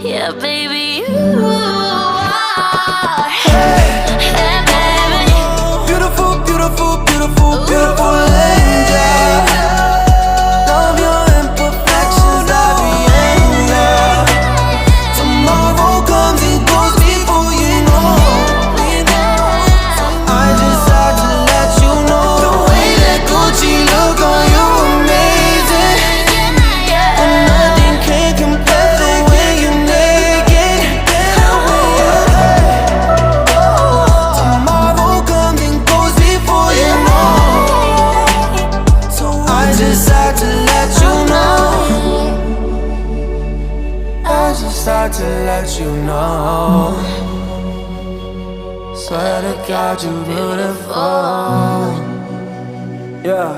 Yeah, baby, you are. Hey, baby. Beautiful, beautiful, beautiful, beautiful angel. Love your imperfections, I be angel. Tomorrow comes and goes before you know. So I just had to let you know. The way that Gucci look on you, amazing. And nothing can compare the way you naked. Tomorrow comes and goes before you know. So I just had to let you know. I just had to let you know. Swear to God, you're beautiful. Yeah.